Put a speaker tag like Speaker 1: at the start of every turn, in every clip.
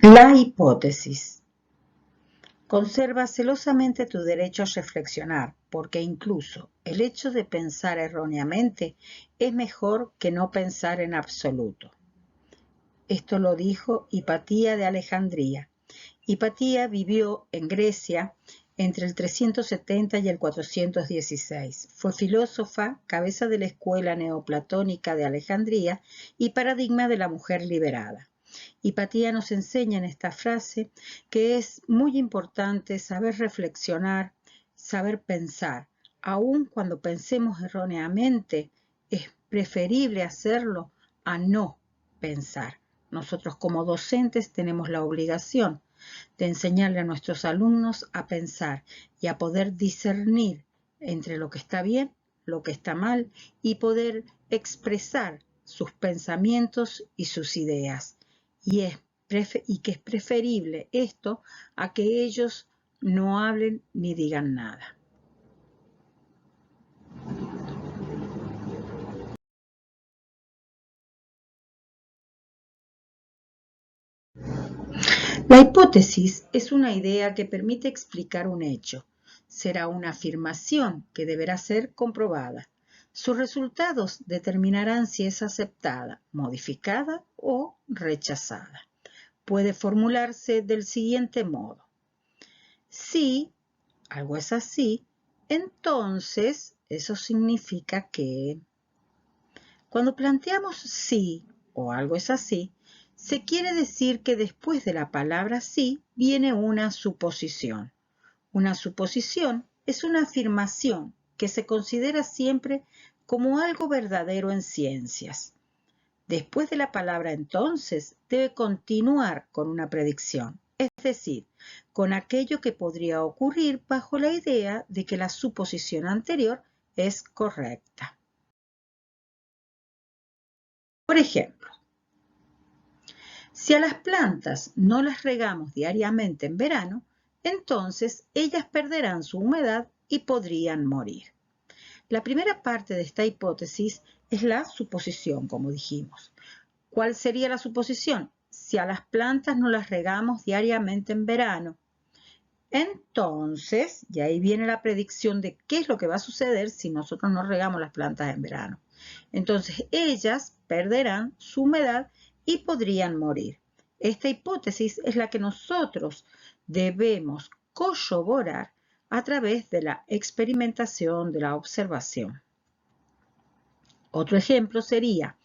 Speaker 1: La hipótesis. Conserva celosamente tu derecho a reflexionar, porque incluso el hecho de pensar erróneamente es mejor que no pensar en absoluto. Esto lo dijo Hipatía de Alejandría. Hipatía vivió en Grecia entre el 370 y el 416. Fue filósofa, cabeza de la escuela neoplatónica de Alejandría y paradigma de la mujer liberada. Hipatía nos enseña en esta frase que es muy importante saber reflexionar, saber pensar. Aun cuando pensemos erróneamente, es preferible hacerlo a no pensar. Nosotros como docentes tenemos la obligación de enseñarle a nuestros alumnos a pensar y a poder discernir entre lo que está bien, lo que está mal y poder expresar sus pensamientos y sus ideas. Y que es preferible esto a que ellos no hablen ni digan nada. La hipótesis es una idea que permite explicar un hecho. Será una afirmación que deberá ser comprobada. Sus resultados determinarán si es aceptada, modificada o rechazada. Puede formularse del siguiente modo. Si algo es así, entonces eso significa que... Cuando planteamos sí o algo es así, se quiere decir que después de la palabra sí viene una suposición. Una suposición es una afirmación que se considera siempre como algo verdadero en ciencias. Después de la palabra entonces debe continuar con una predicción, es decir, con aquello que podría ocurrir bajo la idea de que la suposición anterior es correcta. Por ejemplo, si a las plantas no las regamos diariamente en verano, entonces ellas perderán su humedad y podrían morir. La primera parte de esta hipótesis es la suposición, como dijimos. ¿Cuál sería la suposición? Si a las plantas no las regamos diariamente en verano, entonces, y ahí viene la predicción de qué es lo que va a suceder si nosotros no regamos las plantas en verano. Entonces, ellas perderán su humedad y podrían morir. Esta hipótesis es la que nosotros debemos corroborar a través de la experimentación, de la observación. Otro ejemplo sería,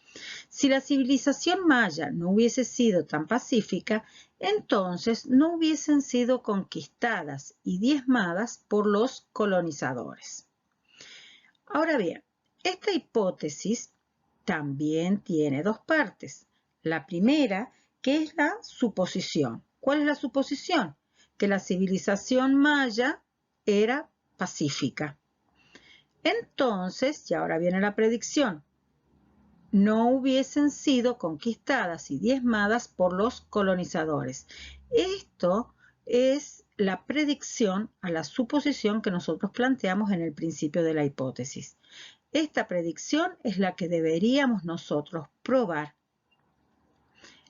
Speaker 1: si la civilización maya no hubiese sido tan pacífica, entonces no hubiesen sido conquistadas y diezmadas por los colonizadores. Ahora bien, esta hipótesis también tiene dos partes. La primera, que es la suposición. ¿Cuál es la suposición? Que la civilización maya era pacífica. Entonces, y ahora viene la predicción, no hubiesen sido conquistadas y diezmadas por los colonizadores. Esto es la predicción a la suposición que nosotros planteamos en el principio de la hipótesis. Esta predicción es la que deberíamos nosotros probar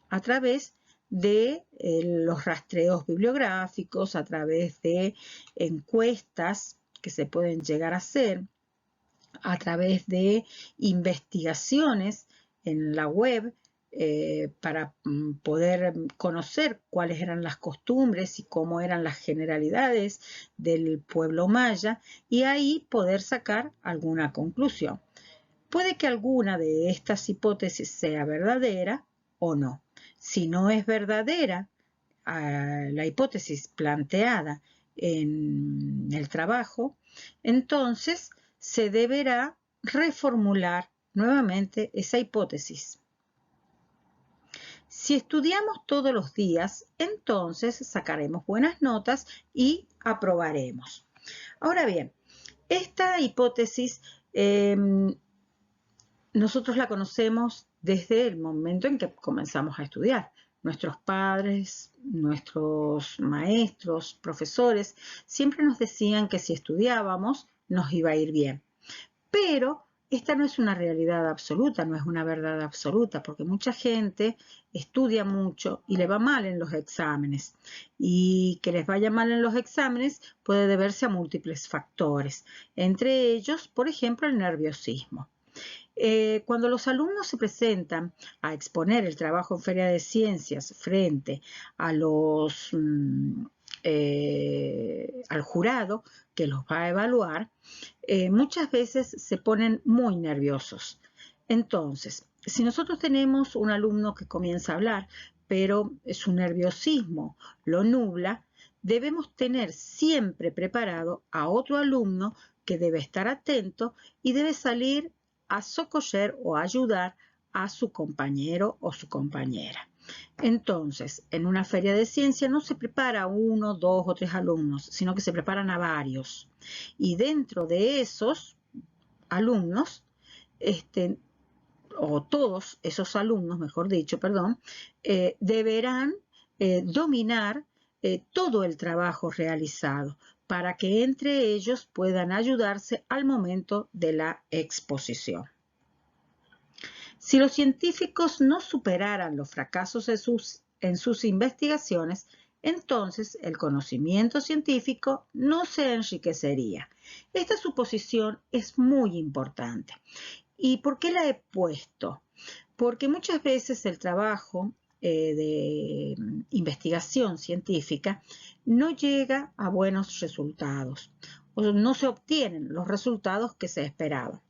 Speaker 1: a través de los rastreos bibliográficos, a través de encuestas que se pueden llegar a hacer, a través de investigaciones en la web para poder conocer cuáles eran las costumbres y cómo eran las generalidades del pueblo maya y ahí poder sacar alguna conclusión. Puede que alguna de estas hipótesis sea verdadera o no. Si no es verdadera la hipótesis planteada en el trabajo, entonces se deberá reformular nuevamente esa hipótesis. Si estudiamos todos los días, entonces sacaremos buenas notas y aprobaremos. Ahora bien, esta hipótesis nosotros la conocemos desde el momento en que comenzamos a estudiar. Nuestros padres, nuestros maestros, profesores, siempre nos decían que si estudiábamos nos iba a ir bien. Pero esta no es una realidad absoluta, no es una verdad absoluta, porque mucha gente estudia mucho y le va mal en los exámenes. Y que les vaya mal en los exámenes puede deberse a múltiples factores, entre ellos, por ejemplo, el nerviosismo. Cuando los alumnos se presentan a exponer el trabajo en Feria de Ciencias frente a al jurado que los va a evaluar, muchas veces se ponen muy nerviosos. Entonces, si nosotros tenemos un alumno que comienza a hablar, pero su nerviosismo lo nubla, debemos tener siempre preparado a otro alumno que debe estar atento y debe salir a socorrer o ayudar a su compañero o su compañera. Entonces, en una feria de ciencia no se prepara a 1, 2 o 3 alumnos, sino que se preparan a varios. Y dentro de esos alumnos, o todos esos alumnos, mejor dicho, perdón, deberán dominar todo el trabajo realizado para que entre ellos puedan ayudarse al momento de la exposición. Si los científicos no superaran los fracasos en sus investigaciones, entonces el conocimiento científico no se enriquecería. Esta suposición es muy importante. ¿Y por qué la he puesto? Porque muchas veces el trabajo de investigación científica no llega a buenos resultados o no se obtienen los resultados que se esperaban.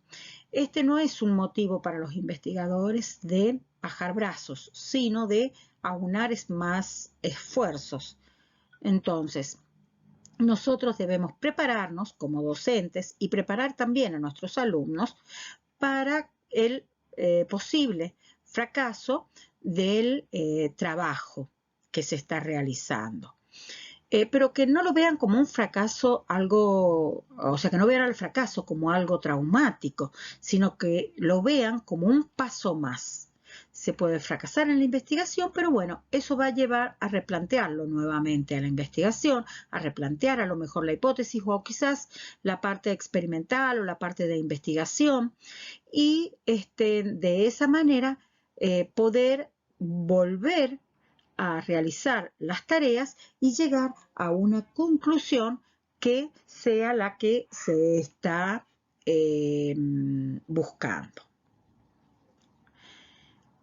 Speaker 1: Este no es un motivo para los investigadores de bajar brazos, sino de aunar más esfuerzos. Entonces, nosotros debemos prepararnos como docentes y preparar también a nuestros alumnos para el posible fracaso del trabajo que se está realizando. Pero que no lo vean como un fracaso o sea, que no vean el fracaso como algo traumático, sino que lo vean como un paso más. Se puede fracasar en la investigación, pero bueno, eso va a llevar a replantearlo nuevamente a la investigación, a replantear a lo mejor la hipótesis o quizás la parte experimental o la parte de investigación y de esa manera poder volver a realizar las tareas y llegar a una conclusión que sea la que se está buscando.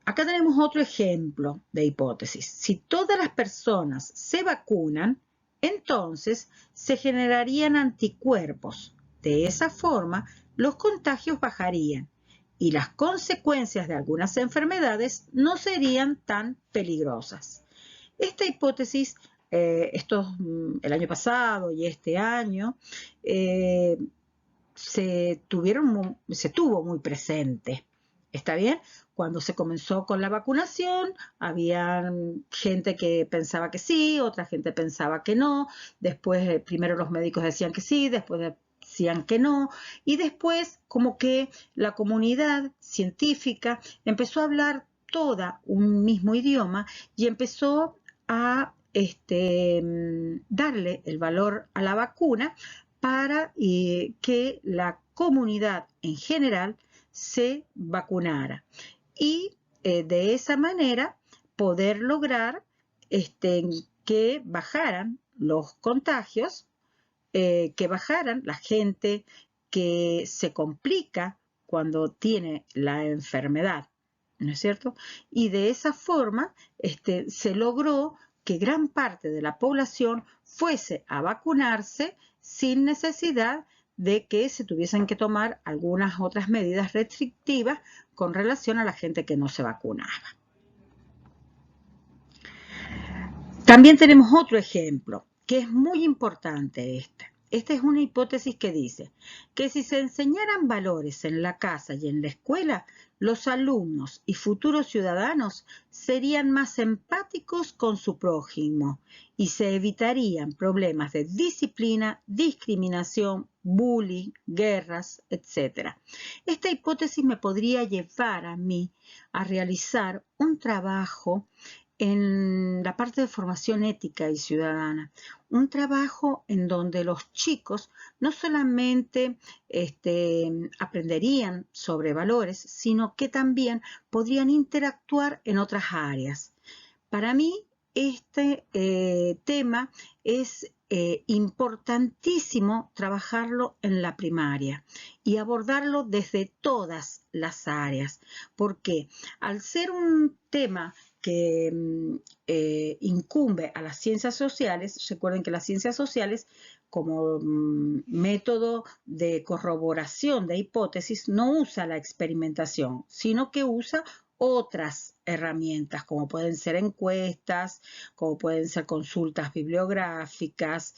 Speaker 1: Acá tenemos otro ejemplo de hipótesis. Si todas las personas se vacunan, entonces se generarían anticuerpos. De esa forma, los contagios bajarían y las consecuencias de algunas enfermedades no serían tan peligrosas. Esta hipótesis, el año pasado y este año, se tuvo muy presente. ¿Está bien? Cuando se comenzó con la vacunación, había gente que pensaba que sí, otra gente pensaba que no. Después, primero los médicos decían que sí, después decían que no. Y después, como que la comunidad científica empezó a hablar toda un mismo idioma y empezó a darle el valor a la vacuna para que la comunidad en general se vacunara y de esa manera poder lograr que bajaran los contagios, que bajaran la gente que se complica cuando tiene la enfermedad, ¿no es cierto? Y de esa forma se logró que gran parte de la población fuese a vacunarse sin necesidad de que se tuviesen que tomar algunas otras medidas restrictivas con relación a la gente que no se vacunaba. También tenemos otro ejemplo, que es muy importante esta. Esta es una hipótesis que dice que si se enseñaran valores en la casa y en la escuela, los alumnos y futuros ciudadanos serían más empáticos con su prójimo y se evitarían problemas de disciplina, discriminación, bullying, guerras, etc. Esta hipótesis me podría llevar a mí a realizar un trabajo en la parte de formación ética y ciudadana, un trabajo en donde los chicos no solamente aprenderían sobre valores, sino que también podrían interactuar en otras áreas. Para mí, este tema es importantísimo trabajarlo en la primaria y abordarlo desde todas las áreas, porque al ser un tema que incumbe a las ciencias sociales, recuerden que las ciencias sociales como método de corroboración de hipótesis no usa la experimentación, sino que usa otras herramientas, como pueden ser encuestas, como pueden ser consultas bibliográficas,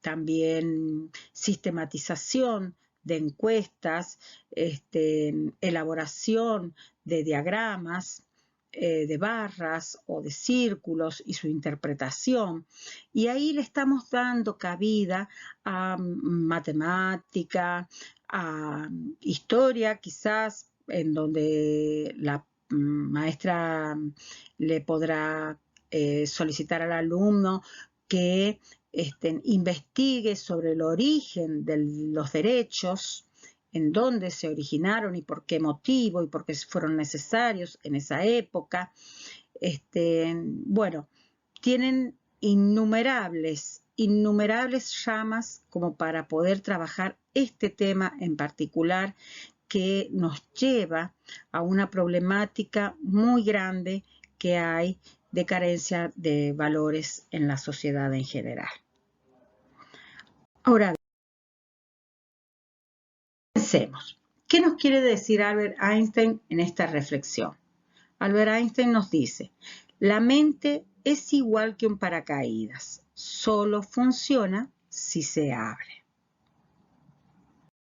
Speaker 1: también sistematización de encuestas, elaboración de diagramas, de barras o de círculos y su interpretación. Y ahí le estamos dando cabida a matemática, a historia, quizás, en donde la maestra le podrá solicitar al alumno que investigue sobre el origen de los derechos, en dónde se originaron y por qué motivo y por qué fueron necesarios en esa época. Bueno, tienen innumerables ramas como para poder trabajar este tema en particular, que nos lleva a una problemática muy grande que hay de carencia de valores en la sociedad en general. Ahora, pensemos, ¿qué nos quiere decir Albert Einstein en esta reflexión? Albert Einstein nos dice, la mente es igual que un paracaídas, solo funciona si se abre.